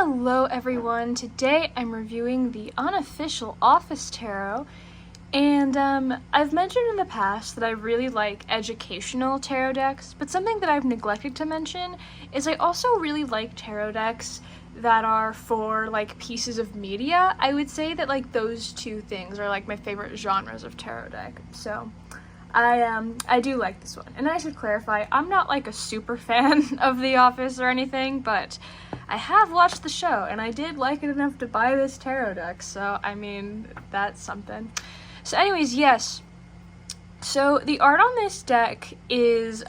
Hello everyone, today I'm reviewing the unofficial Office Tarot, and I've mentioned in the past that I really like educational tarot decks, but something that I've neglected to mention is I also really like tarot decks that are for like pieces of media. I would say that like those two things are like my favorite genres of tarot deck, so I do like this one. And I should clarify, I'm not like a super fan of The Office or anything, but I have watched the show and I did like it enough to buy this tarot deck, so I mean, that's something. So anyways, yes. So the art on this deck is,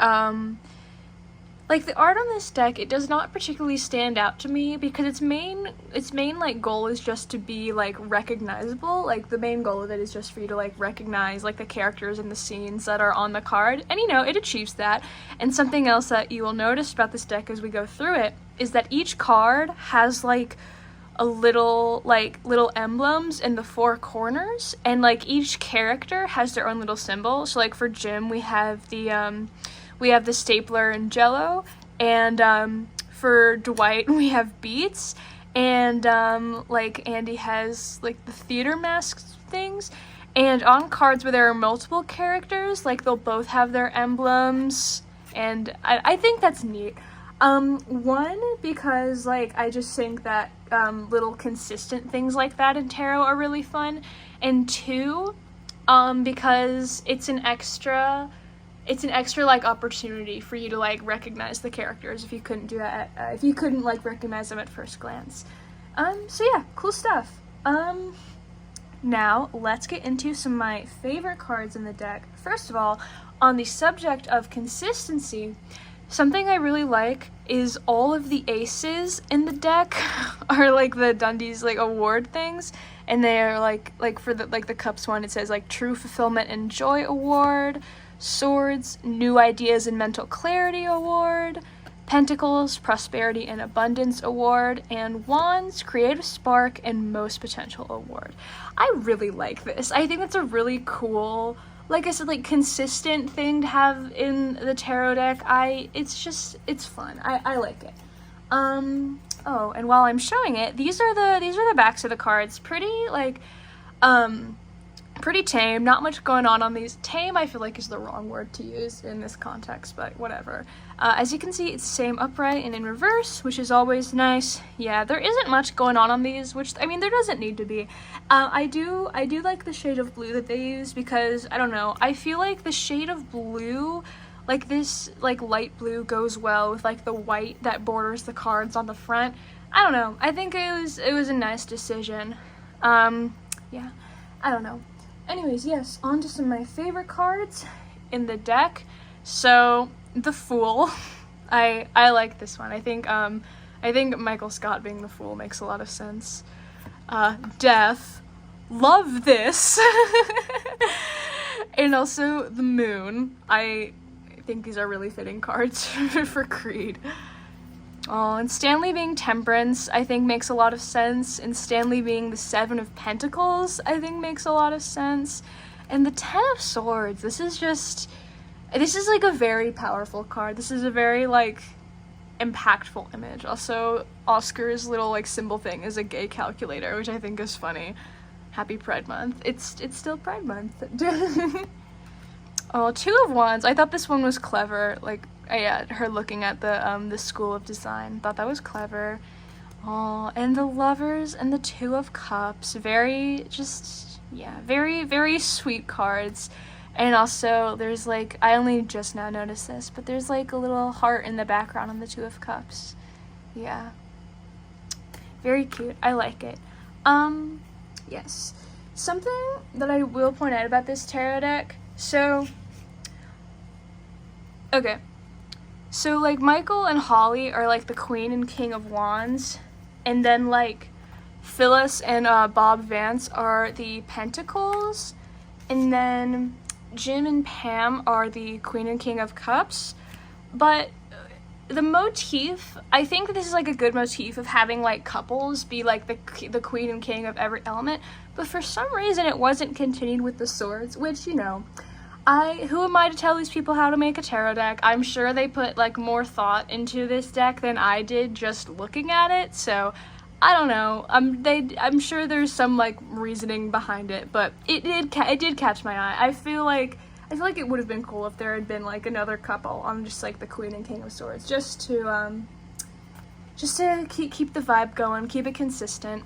it does not particularly stand out to me because its main like goal is just to be like recognizable. Like the main goal of it is just for you to like recognize like the characters and the scenes that are on the card, and you know, it achieves that. And something else that you will notice about this deck as we go through it is that each card has like a little emblems in the four corners, and like each character has their own little symbol. So like for Jim we have the stapler and Jello, and for Dwight we have beets, and like Andy has like the theater masks things. And on cards where there are multiple characters, like they'll both have their emblems, and I think that's neat. One, because like I just think that little consistent things like that in tarot are really fun, and two, because it's an extra like opportunity for you to like recognize the characters if you couldn't do that if you couldn't like recognize them at first glance. So yeah, cool stuff. Now let's get into some of my favorite cards in the deck. First of all, on the subject of consistency, something I really like is all of the aces in the deck are like the Dundee's like award things, and they are like for the cups one, it says like True Fulfillment and Joy Award, Swords, New Ideas and Mental Clarity Award, Pentacles, Prosperity and Abundance Award, and Wands, Creative Spark and Most Potential Award. I really like this. I think that's a really cool, like I said, like consistent thing to have in the tarot deck. It's fun. I like it. Oh, and while I'm showing it, these are the backs of the cards. Pretty tame, not much going on these. Tame, I feel like, is the wrong word to use in this context, but whatever. As you can see, it's the same upright and in reverse, which is always nice. Yeah, there isn't much going on these, which, I mean, there doesn't need to be. I do like the shade of blue that they use because, I don't know, I feel like the shade of blue, like this, like light blue goes well with like the white that borders the cards on the front. I don't know, I think it was a nice decision. Yeah, I don't know. Anyways, yes, on to some of my favorite cards in the deck. So, the Fool. I like this one. I think Michael Scott being the Fool makes a lot of sense. Death. Love this. And also the Moon. I think these are really fitting cards for Creed. Oh, and Stanley being Temperance, I think makes a lot of sense. And Stanley being the Seven of Pentacles, I think makes a lot of sense. And the Ten of Swords, this is like a very powerful card. This is a very like impactful image. Also, Oscar's little like symbol thing is a gay calculator, which I think is funny. Happy Pride Month. It's still Pride Month. Oh, Two of Wands. I thought this one was clever. Like, yeah, her looking at the School of Design. Thought that was clever. Oh, and the Lovers and the Two of Cups. Very, very sweet cards. And also, there's like, I only just now noticed this, but there's like a little heart in the background on the Two of Cups. Yeah. Very cute. I like it. Yes. Something that I will point out about this tarot deck. So, okay. So, like, Michael and Holly are, like, the Queen and King of Wands, and then, like, Phyllis and Bob Vance are the Pentacles, and then Jim and Pam are the Queen and King of Cups. But the motif, I think that this is, like, a good motif of having, like, couples be, like, the Queen and King of every element, but for some reason it wasn't continued with the Swords, which, you know, who am I to tell these people how to make a tarot deck? I'm sure they put like more thought into this deck than I did just looking at it, so I don't know. I'm sure there's some like reasoning behind it, but it did catch my eye. I feel like it would have been cool if there had been like another couple on just like the Queen and King of Swords, just to keep the vibe going, keep it consistent.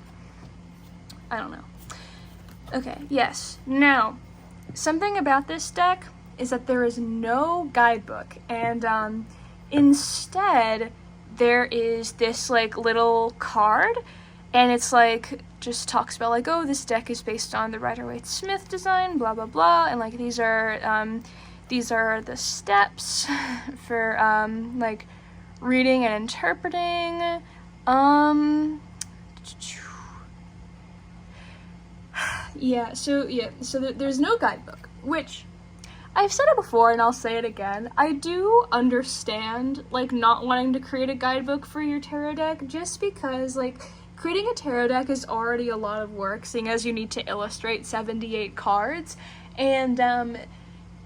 I don't know. Okay, yes. Now, something about this deck is that there is no guidebook, and instead there is this like little card, and it's like just talks about like, oh, this deck is based on the Rider-Waite-Smith design, blah blah blah, and like these are the steps for like reading and interpreting. So there's no guidebook, which I've said it before and I'll say it again. I do understand like not wanting to create a guidebook for your tarot deck, just because like creating a tarot deck is already a lot of work, seeing as you need to illustrate 78 cards, and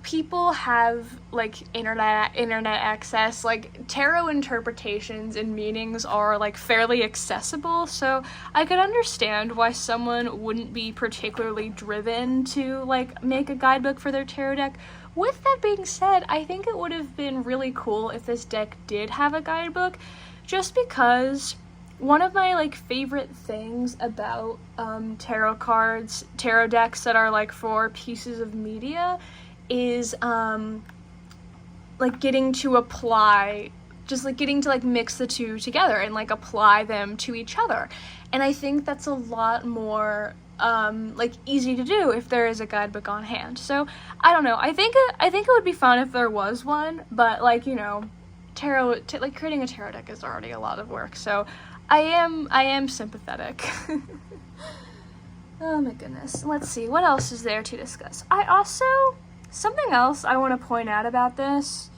people have like internet access. Like tarot interpretations and meanings are like fairly accessible, so I could understand why someone wouldn't be particularly driven to like make a guidebook for their tarot deck. With that being said, I think it would have been really cool if this deck did have a guidebook, just because one of my like favorite things about tarot decks that are like for pieces of media is like getting to mix the two together and like apply them to each other. And I think that's a lot more like easy to do if there is a guidebook on hand. So I don't know, I think it would be fun if there was one, but like, you know, like creating a tarot deck is already a lot of work, so I am sympathetic. Oh my goodness. Let's see, what else is there to discuss? Something else I want to point out about this.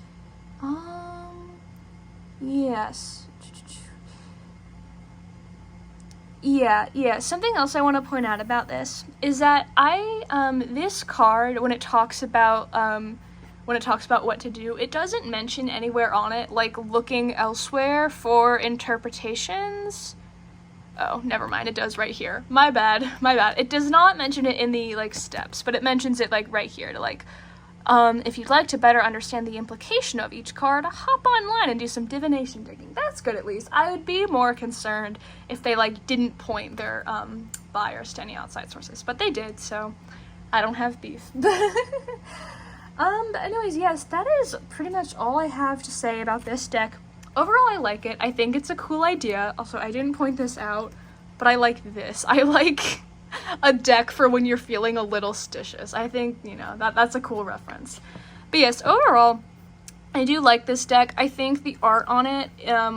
Yes. Yeah, something else I want to point out about this is that this card, when it talks about what to do, it doesn't mention anywhere on it, like, looking elsewhere for interpretations. Oh, never mind, it does right here. My bad. It does not mention it in the, like, steps, but it mentions it, like, right here to, like, if you'd like to better understand the implication of each card, hop online and do some divination digging. That's good, at least. I would be more concerned if they, like, didn't point their, buyers to any outside sources, but they did, so I don't have beef. But anyways, yes, that is pretty much all I have to say about this deck. Overall, I like it. I think it's a cool idea. Also, I didn't point this out, but I like this. I like a deck for when you're feeling a little stitious. I think, you know, that's a cool reference. But yes, overall, I do like this deck. I think the art on it,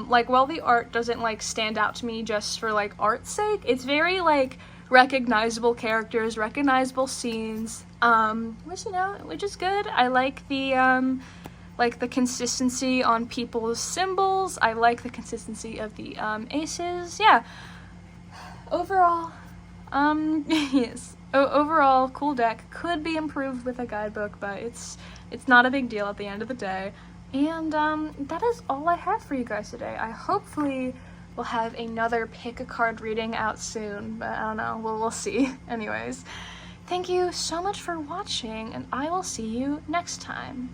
like, while the art doesn't, like, stand out to me just for, like, art's sake, it's very, like, recognizable characters, recognizable scenes, which is good. I like the consistency on people's symbols. I like the consistency of the aces. Yeah. Overall, yes. Overall, cool deck. Could be improved with a guidebook, but it's not a big deal at the end of the day. And that is all I have for you guys today. I hopefully will have another pick a card reading out soon, but I don't know. We'll see. Anyways, thank you so much for watching, and I will see you next time.